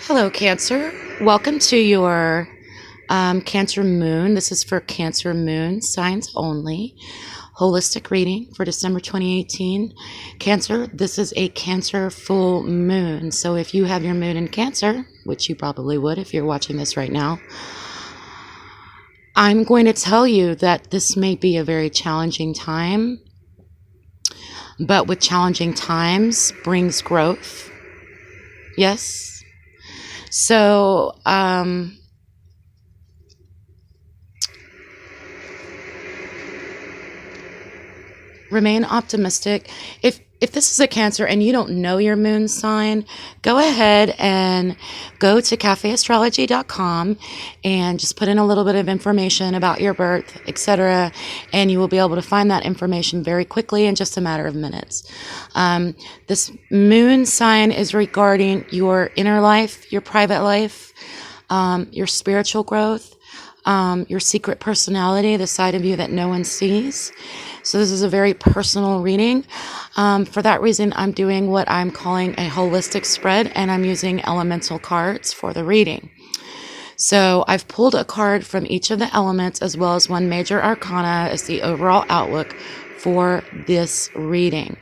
Hello, Cancer. Welcome to your Cancer Moon. This is for Cancer Moon signs only. Holistic reading for December 2018. Cancer, this is a Cancer full moon. So if you have your moon in Cancer, which you probably would if you're watching this right now, I'm going to tell you that this may be a very challenging time, but with challenging times brings growth. Yes. So, remain optimistic. If this is a Cancer and you don't know your moon sign, go ahead and go to cafeastrology.com and just put in a little bit of information about your birth, etc., and you will be able to find that information very quickly in just a matter of minutes. This moon sign is regarding your inner life, your private life, your spiritual growth, your secret personality, the side of you that no one sees. So this is a very personal reading. For that reason, I'm doing what I'm calling a holistic spread, and I'm using elemental cards for the reading. So I've pulled a card from each of the elements as well as one major arcana as the overall outlook for this reading.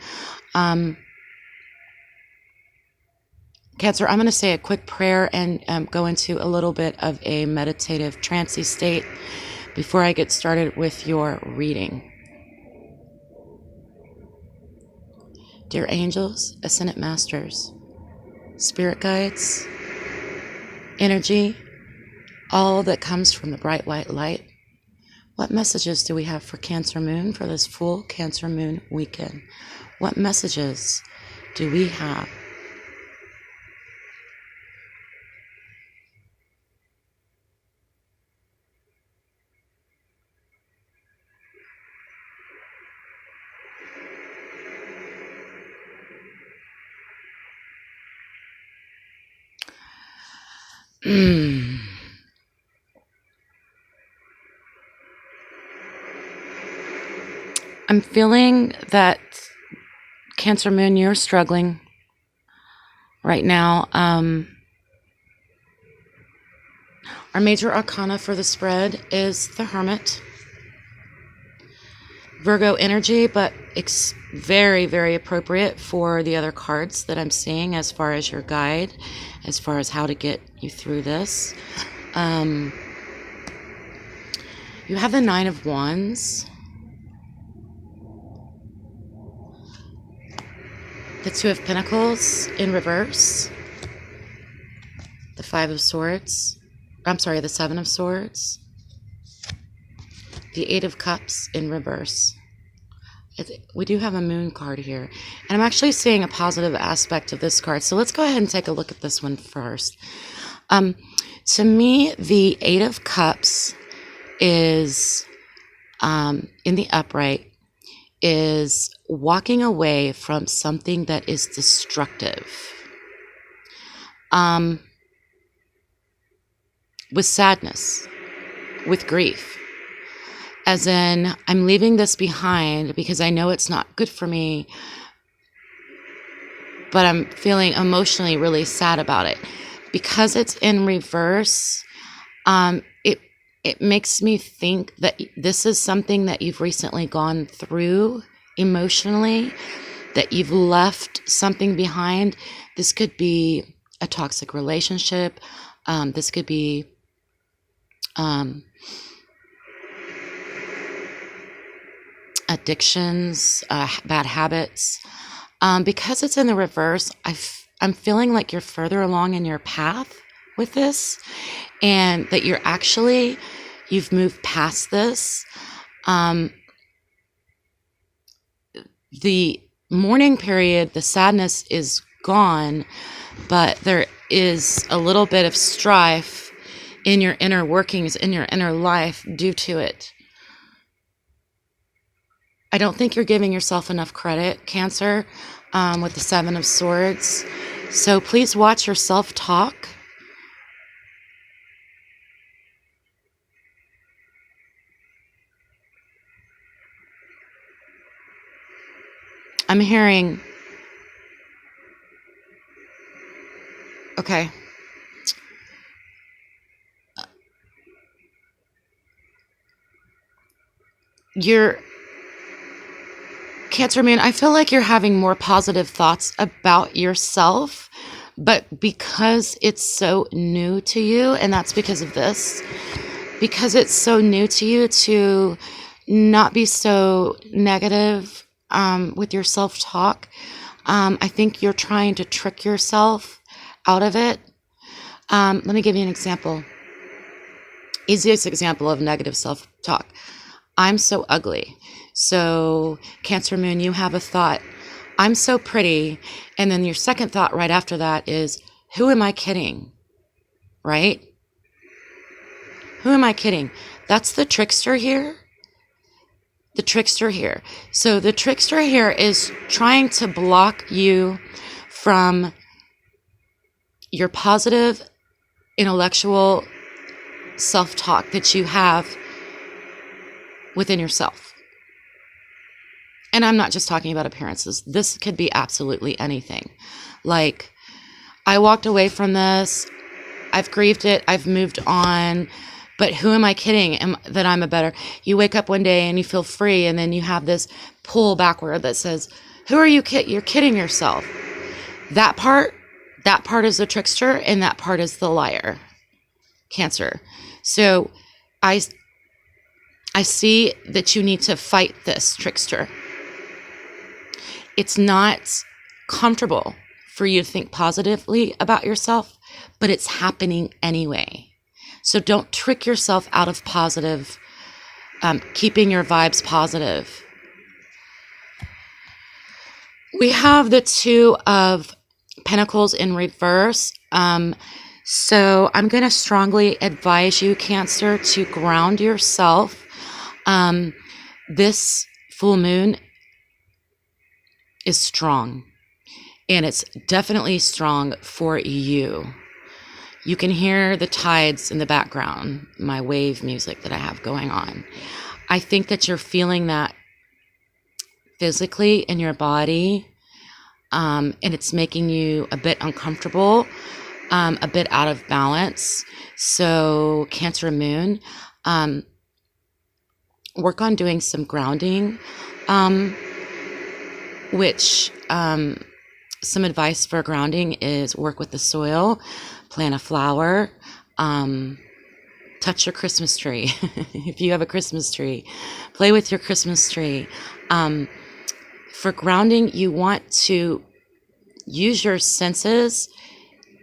Cancer, I'm going to say a quick prayer and go into a little bit of a meditative trancey state before I get started with your reading. Dear angels, ascendant masters, spirit guides, energy, all that comes from the bright white light, what messages do we have for Cancer Moon for this full Cancer Moon weekend? What messages do we have? I'm feeling that Cancer Moon, you're struggling right now. Our major arcana for the spread is the Hermit. Virgo energy, but it's very, very appropriate for the other cards that I'm seeing as far as your guide, as far as how to get you through this. You have the Nine of Wands, the Two of Pentacles in reverse, the Five of Swords, the Seven of Swords, the Eight of Cups in reverse. We do have a moon card here, and I'm actually seeing a positive aspect of this card. So let's go ahead and take a look at this one first. To me, the Eight of Cups is, in the upright, is walking away from something that is destructive. With sadness, with grief. As in, I'm leaving this behind because I know it's not good for me, but I'm feeling emotionally really sad about it. Because it's in reverse, it makes me think that this is something that you've recently gone through emotionally, that you've left something behind. This could be a toxic relationship. This could be addictions, bad habits. Because it's in the reverse, I'm feeling like you're further along in your path with this, and that you've moved past this. The mourning period, the sadness is gone, but there is a little bit of strife in your inner workings, in your inner life due to it. I don't think you're giving yourself enough credit, Cancer, with the Seven of Swords. So please watch your self-talk. I'm hearing, okay, you're Cancer Moon, I feel like you're having more positive thoughts about yourself, but because it's so new to you, and that's because of this, because it's so new to you to not be so negative with your self-talk. I think you're trying to trick yourself out of it. Let me give you an example. Easiest example of negative self-talk. I'm so ugly. So, Cancer Moon, you have a thought, I'm so pretty. And then your second thought right after that is, who am I kidding? Right? Who am I kidding? That's the trickster here. The trickster here. So the trickster here is trying to block you from your positive intellectual self-talk that you have within yourself. And I'm not just talking about appearances. This could be absolutely anything. Like, I walked away from this. I've grieved it. I've moved on. But who am I kidding that I'm a better? You wake up one day and you feel free, and then you have this pull backward that says, who are you kidding? You're kidding yourself. That part is the trickster, and that part is the liar. Cancer. So I see that you need to fight this trickster. It's not comfortable for you to think positively about yourself, but it's happening anyway. So don't trick yourself out of positive, keeping your vibes positive. We have the Two of Pentacles in reverse. So I'm going to strongly advise you, Cancer, to ground yourself. This full moon is strong, and it's definitely strong for you. You can hear the tides in the background, my wave music that I have going on. I think that you're feeling that physically in your body, and it's making you a bit uncomfortable, a bit out of balance. So, Cancer Moon, work on doing some grounding, which some advice for grounding is work with the soil, plant a flower, touch your Christmas tree. If you have a Christmas tree, play with your Christmas tree. For grounding, you want to use your senses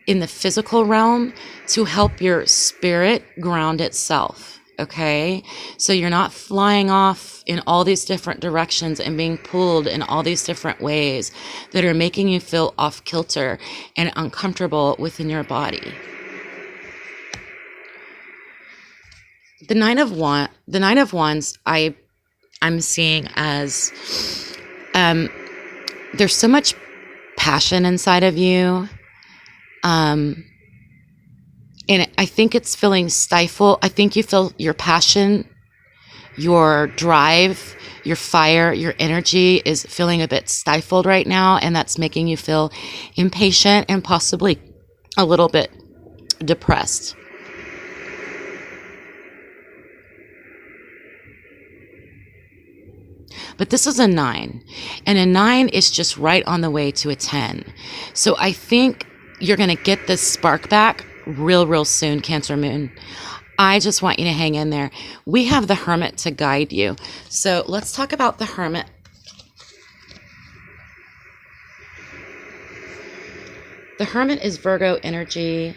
in the physical realm to help your spirit ground itself. Okay, so you're not flying off in all these different directions and being pulled in all these different ways that are making you feel off kilter and uncomfortable within your body. The Nine of Wands, I'm seeing as there's so much passion inside of you. And I think it's feeling stifled. I think you feel your passion, your drive, your fire, your energy is feeling a bit stifled right now. And that's making you feel impatient and possibly a little bit depressed. But this is a 9. And a 9 is just right on the way to a 10. So I think you're going to get this spark back real soon, Cancer Moon. I just want you to hang in there. We have the Hermit to guide you. So let's talk about the Hermit. The Hermit is Virgo energy.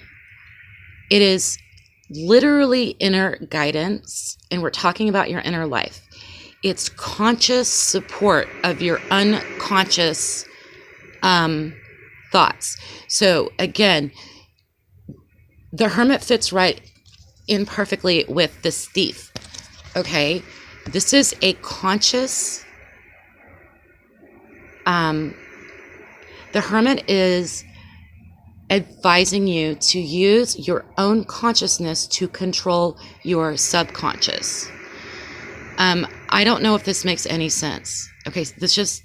It is literally inner guidance, and we're talking about your inner life. It's conscious support of your unconscious thoughts. So again, the Hermit fits right in perfectly with this thief. Okay, this is a conscious. The Hermit is advising you to use your own consciousness to control your subconscious. I don't know if this makes any sense. Okay, this just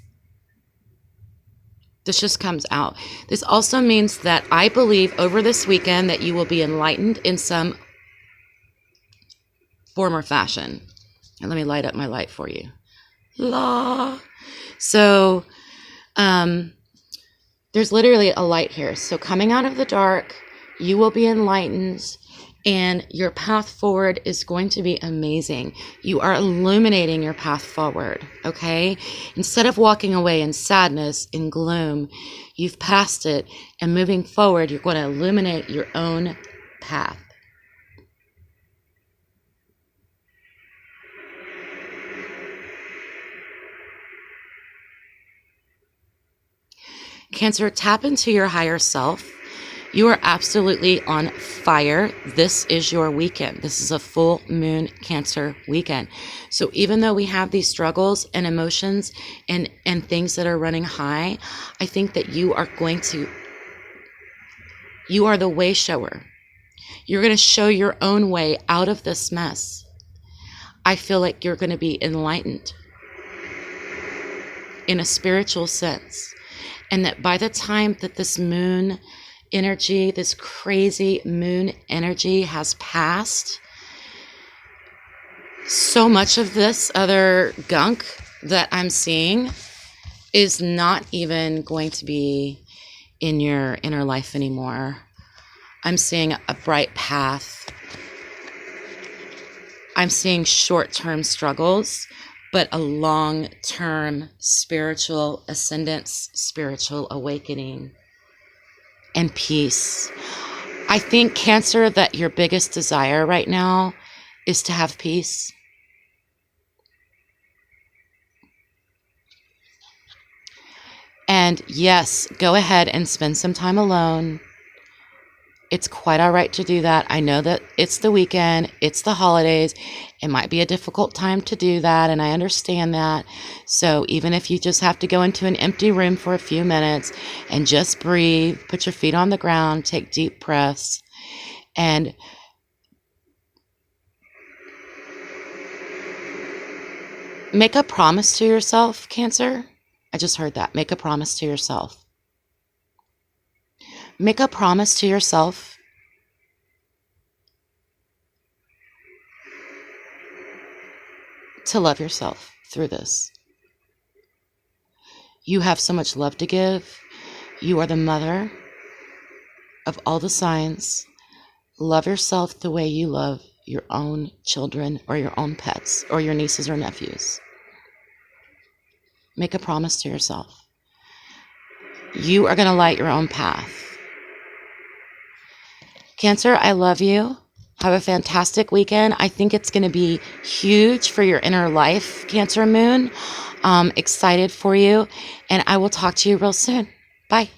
comes out. This also means that I believe over this weekend that you will be enlightened in some form or fashion. And let me light up my light for you. La. So, there's literally a light here. So coming out of the dark, you will be enlightened, and your path forward is going to be amazing. You are illuminating your path forward, okay? Instead of walking away in sadness, in gloom, you've passed it, and moving forward, you're going to illuminate your own path. Cancer, tap into your higher self. You are absolutely on fire. This is your weekend. This is a full moon Cancer weekend. So even though we have these struggles and emotions and things that are running high, I think that you are the way shower. You're going to show your own way out of this mess. I feel like you're going to be enlightened in a spiritual sense. And that by the time that this moon energy, this crazy moon energy has passed, so much of this other gunk that I'm seeing is not even going to be in your inner life anymore. I'm seeing a bright path. I'm seeing short-term struggles, but a long-term spiritual ascendance, spiritual awakening, and peace. I think, Cancer, that your biggest desire right now is to have peace. And yes, go ahead and spend some time alone. It's quite all right to do that. I know that it's the weekend, it's the holidays. It might be a difficult time to do that, and I understand that. So even if you just have to go into an empty room for a few minutes and just breathe, put your feet on the ground, take deep breaths, and make a promise to yourself, Cancer. I just heard that. Make a promise to yourself. Make a promise to yourself to love yourself through this. You have so much love to give. You are the mother of all the signs. Love yourself the way you love your own children or your own pets or your nieces or nephews. Make a promise to yourself. You are going to light your own path. Cancer, I love you. Have a fantastic weekend. I think it's going to be huge for your inner life, Cancer Moon. Excited for you. And I will talk to you real soon. Bye.